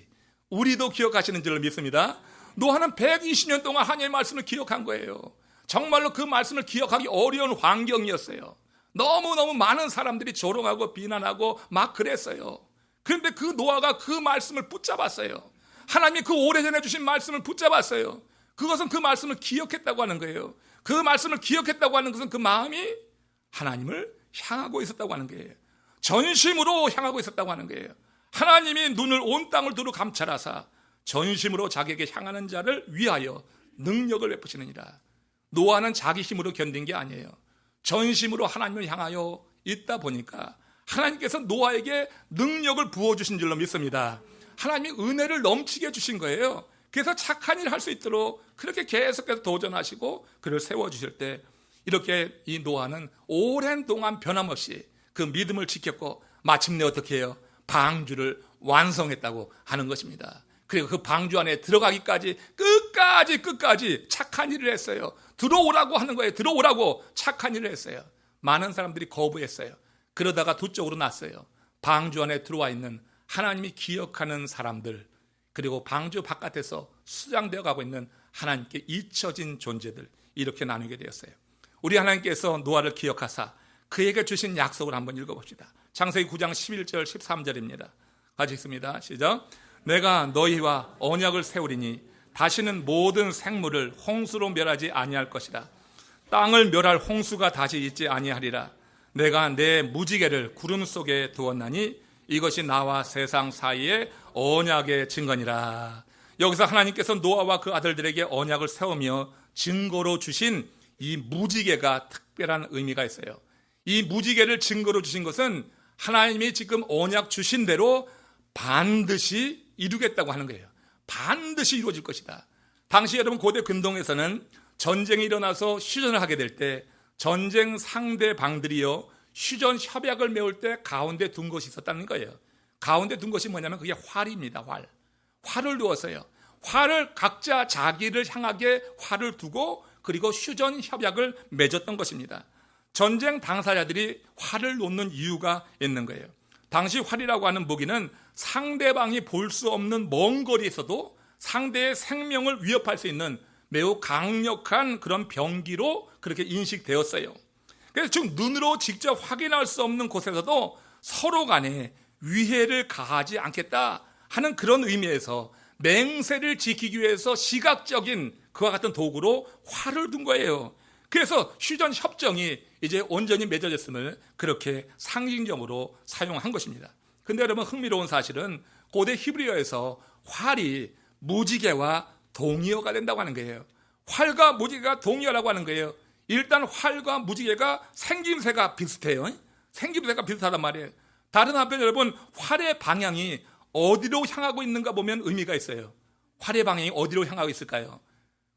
우리도 기억하시는 줄을 믿습니다. 노아는 120년 동안 하나님의 말씀을 기억한 거예요. 정말로 그 말씀을 기억하기 어려운 환경이었어요. 너무너무 많은 사람들이 조롱하고 비난하고 막 그랬어요. 그런데 그 노아가 그 말씀을 붙잡았어요. 하나님이 그 오래전에 주신 말씀을 붙잡았어요. 그것은 그 말씀을 기억했다고 하는 거예요. 그 말씀을 기억했다고 하는 것은 그 마음이 하나님을 향하고 있었다고 하는 거예요. 전심으로 향하고 있었다고 하는 거예요. 하나님이 눈을 온 땅을 두루 감찰하사 전심으로 자기에게 향하는 자를 위하여 능력을 베푸시느니라. 노아는 자기 힘으로 견딘 게 아니에요. 전심으로 하나님을 향하여 있다 보니까 하나님께서 노아에게 능력을 부어주신 줄로 믿습니다. 하나님이 은혜를 넘치게 해주신 거예요. 그래서 착한 일을 할 수 있도록 그렇게 계속해서 도전하시고 그를 세워주실 때 이렇게 이 노아는 오랜 동안 변함없이 그 믿음을 지켰고 마침내 어떻게 해요? 방주를 완성했다고 하는 것입니다. 그리고 그 방주 안에 들어가기까지 끝까지 착한 일을 했어요. 들어오라고 하는 거예요. 들어오라고 착한 일을 했어요. 많은 사람들이 거부했어요. 그러다가 두 쪽으로 났어요. 방주 안에 들어와 있는 하나님이 기억하는 사람들, 그리고 방주 바깥에서 수장되어 가고 있는 하나님께 잊혀진 존재들, 이렇게 나누게 되었어요. 우리 하나님께서 노아를 기억하사 그에게 주신 약속을 한번 읽어봅시다. 창세기 9장 11절 13절입니다. 같이 읽습니다. 시작. 내가 너희와 언약을 세우리니 다시는 모든 생물을 홍수로 멸하지 아니할 것이라. 땅을 멸할 홍수가 다시 있지 아니하리라. 내가 내 무지개를 구름 속에 두었나니 이것이 나와 세상 사이의 언약의 증거니라. 여기서 하나님께서 노아와 그 아들들에게 언약을 세우며 증거로 주신 이 무지개가 특별한 의미가 있어요. 이 무지개를 증거로 주신 것은 하나님이 지금 언약 주신 대로 반드시 이루겠다고 하는 거예요. 반드시 이루어질 것이다. 당시 여러분 고대 근동에서는 전쟁이 일어나서 휴전을 하게 될 때 전쟁 상대방들이요 휴전 협약을 메울 때 가운데 둔 것이 있었다는 거예요. 가운데 둔 것이 뭐냐면 그게 활입니다. 활을 두었어요. 활을 각자 자기를 향하게 활을 두고 그리고 휴전 협약을 맺었던 것입니다. 전쟁 당사자들이 활을 놓는 이유가 있는 거예요. 당시 활이라고 하는 무기는 상대방이 볼 수 없는 먼 거리에서도 상대의 생명을 위협할 수 있는 매우 강력한 그런 병기로 그렇게 인식되었어요. 그래서 즉 눈으로 직접 확인할 수 없는 곳에서도 서로 간에 위해를 가하지 않겠다 하는 그런 의미에서 맹세를 지키기 위해서 시각적인 그와 같은 도구로 활을 둔 거예요. 그래서 휴전 협정이 이제 온전히 맺어졌음을 그렇게 상징적으로 사용한 것입니다. 근데 여러분 흥미로운 사실은 고대 히브리어에서 활이 무지개와 동의어가 된다고 하는 거예요. 활과 무지개가 동의어라고 하는 거예요. 일단 활과 무지개가 생김새가 비슷해요. 생김새가 비슷하단 말이에요. 다른 한편 여러분 활의 방향이 어디로 향하고 있는가 보면 의미가 있어요. 활의 방향이 어디로 향하고 있을까요?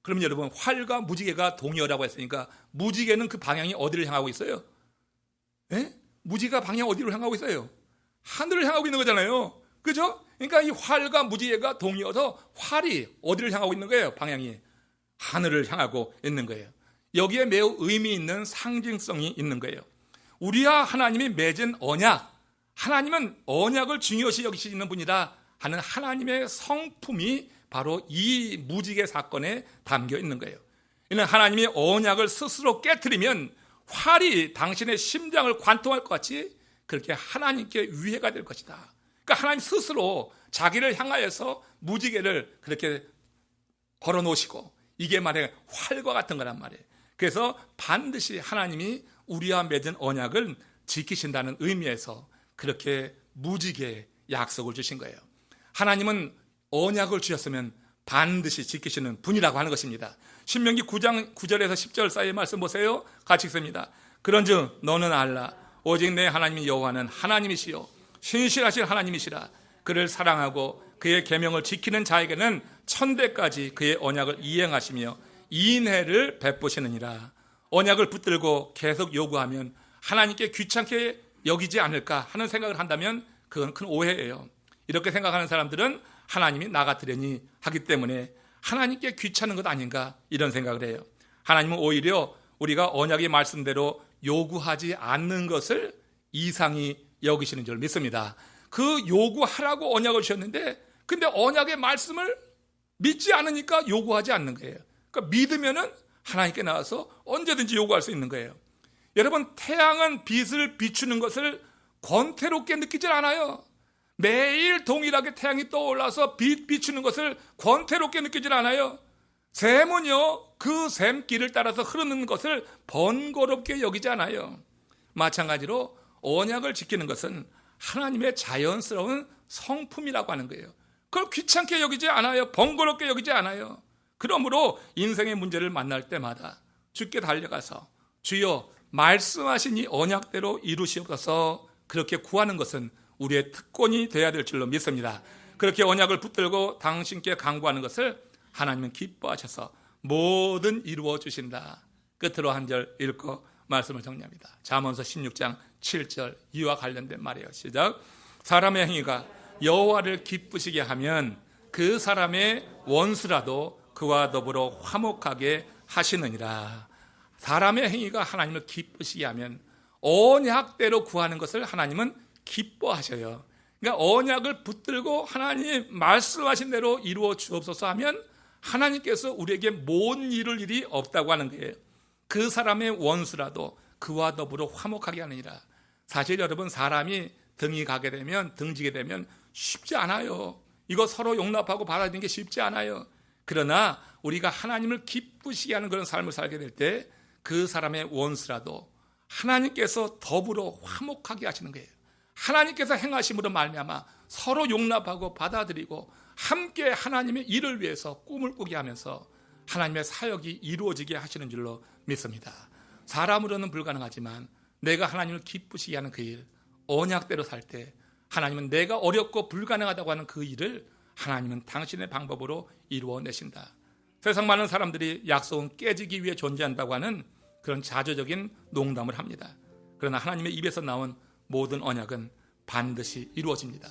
그럼 여러분 활과 무지개가 동의어라고 했으니까 무지개는 그 방향이 어디를 향하고 있어요? 예? 무지개가 방향 어디로 향하고 있어요? 하늘을 향하고 있는 거잖아요. 그죠? 그러니까 이 활과 무지개가 동의어서 활이 어디를 향하고 있는 거예요? 방향이 하늘을 향하고 있는 거예요. 여기에 매우 의미 있는 상징성이 있는 거예요. 우리와 하나님이 맺은 언약, 하나님은 언약을 중요시 여기시는 분이다 하는 하나님의 성품이 바로 이 무지개 사건에 담겨 있는 거예요. 이는 하나님이 언약을 스스로 깨트리면 활이 당신의 심장을 관통할 것 같이 그렇게 하나님께 위해가 될 것이다. 그러니까 하나님 스스로 자기를 향하여서 무지개를 그렇게 걸어 놓으시고 이게 말해 활과 같은 거란 말이에요. 그래서 반드시 하나님이 우리와 맺은 언약을 지키신다는 의미에서 그렇게 무지개 약속을 주신 거예요. 하나님은 언약을 주셨으면 반드시 지키시는 분이라고 하는 것입니다. 신명기 9장 9절에서 10절 사이의 말씀 보세요. 같이 읽습니다. 그런즉 너는 알라 오직 내 하나님 여호와는 하나님이시요 신실하신 하나님이시라. 그를 사랑하고 그의 계명을 지키는 자에게는 천대까지 그의 언약을 이행하시며 인애를 베푸시느니라. 언약을 붙들고 계속 요구하면 하나님께 귀찮게 여기지 않을까 하는 생각을 한다면 그건 큰 오해예요. 이렇게 생각하는 사람들은 하나님이 나 같으려니 하기 때문에 하나님께 귀찮은 것 아닌가 이런 생각을 해요. 하나님은 오히려 우리가 언약의 말씀대로 요구하지 않는 것을 이상히 여기시는 줄 믿습니다. 그 요구하라고 언약을 주셨는데 근데 언약의 말씀을 믿지 않으니까 요구하지 않는 거예요. 그러니까 믿으면은 하나님께 나와서 언제든지 요구할 수 있는 거예요. 여러분 태양은 빛을 비추는 것을 권태롭게 느끼질 않아요. 매일 동일하게 태양이 떠올라서 빛 비추는 것을 권태롭게 느끼질 않아요. 샘은요 그 샘길을 따라서 흐르는 것을 번거롭게 여기지 않아요. 마찬가지로 언약을 지키는 것은 하나님의 자연스러운 성품이라고 하는 거예요. 그걸 귀찮게 여기지 않아요. 번거롭게 여기지 않아요. 그러므로 인생의 문제를 만날 때마다 주께 달려가서 주여 말씀하신 이 언약대로 이루시옵소서. 그렇게 구하는 것은 우리의 특권이 되어야 될 줄로 믿습니다. 그렇게 언약을 붙들고 당신께 간구하는 것을 하나님은 기뻐하셔서 뭐든 이루어 주신다. 끝으로 한 절 읽고 말씀을 정리합니다. 잠언서 16장 7절 이와 관련된 말이에요. 시작. 사람의 행위가 여호와를 기쁘시게 하면 그 사람의 원수라도 그와 더불어 화목하게 하시느니라. 사람의 행위가 하나님을 기쁘시게 하면 언약대로 구하는 것을 하나님은 기뻐하셔요. 그러니까 언약을 붙들고 하나님 말씀하신 대로 이루어 주옵소서 하면 하나님께서 우리에게 못 이룰 일이 없다고 하는 거예요. 그 사람의 원수라도 그와 더불어 화목하게 하느니라. 사실 여러분, 사람이 등이 가게 되면, 등지게 되면 쉽지 않아요. 이거 서로 용납하고 받아들이는 게 쉽지 않아요. 그러나 우리가 하나님을 기쁘시게 하는 그런 삶을 살게 될 때 그 사람의 원수라도 하나님께서 더불어 화목하게 하시는 거예요. 하나님께서 행하심으로 말미암아 서로 용납하고 받아들이고 함께 하나님의 일을 위해서 꿈을 꾸게 하면서 하나님의 사역이 이루어지게 하시는 줄로 믿습니다. 사람으로는 불가능하지만 내가 하나님을 기쁘시게 하는 그 일, 언약대로 살 때 하나님은 내가 어렵고 불가능하다고 하는 그 일을 하나님은 당신의 방법으로 이루어내신다. 세상 많은 사람들이 약속은 깨지기 위해 존재한다고 하는 그런 자조적인 농담을 합니다. 그러나 하나님의 입에서 나온 모든 언약은 반드시 이루어집니다.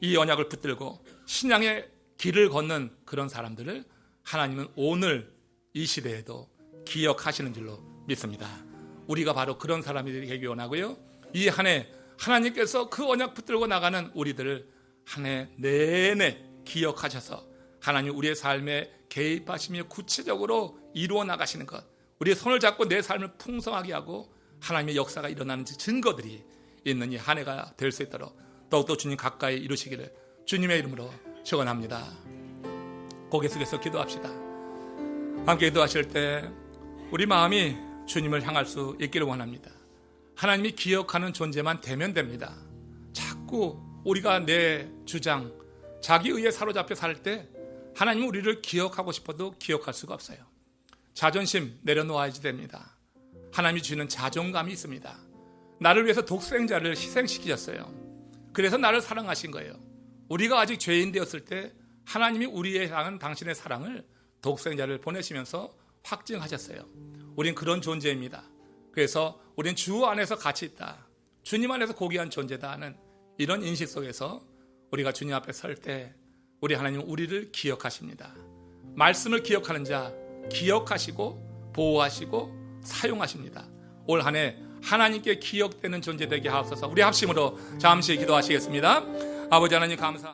이 언약을 붙들고 신앙의 길을 걷는 그런 사람들을 하나님은 오늘 이 시대에도 기억하시는 줄로 믿습니다. 우리가 바로 그런 사람이 되기 원하고요. 이 한 해 하나님께서 그 언약 붙들고 나가는 우리들을 한 해 내내 기억하셔서 하나님 우리의 삶에 개입하시며 구체적으로 이루어 나가시는 것, 우리의 손을 잡고 내 삶을 풍성하게 하고 하나님의 역사가 일어나는 증거들이 있는 이 한 해가 될 수 있도록 더욱더 주님 가까이 이루시기를 주님의 이름으로 축원합니다. 고개 숙여서 기도합시다. 함께 기도하실 때 우리 마음이 주님을 향할 수 있기를 원합니다. 하나님이 기억하는 존재만 되면 됩니다. 자꾸 우리가 내 주장, 자기 의에 사로잡혀 살 때 하나님은 우리를 기억하고 싶어도 기억할 수가 없어요. 자존심 내려놓아야지 됩니다. 하나님이 주시는 자존감이 있습니다. 나를 위해서 독생자를 희생시키셨어요. 그래서 나를 사랑하신 거예요. 우리가 아직 죄인 되었을 때 하나님이 우리에 향한 당신의 사랑을 독생자를 보내시면서 확증하셨어요. 우린 그런 존재입니다. 그래서 우린 주 안에서 같이 있다, 주님 안에서 고귀한 존재다 하는 이런 인식 속에서 우리가 주님 앞에 설 때 우리 하나님은 우리를 기억하십니다. 말씀을 기억하는 자 기억하시고 보호하시고 사용하십니다. 올 한 해 하나님께 기억되는 존재 되게 하옵소서. 우리 합심으로 잠시 기도하시겠습니다. 아버지 하나님 감사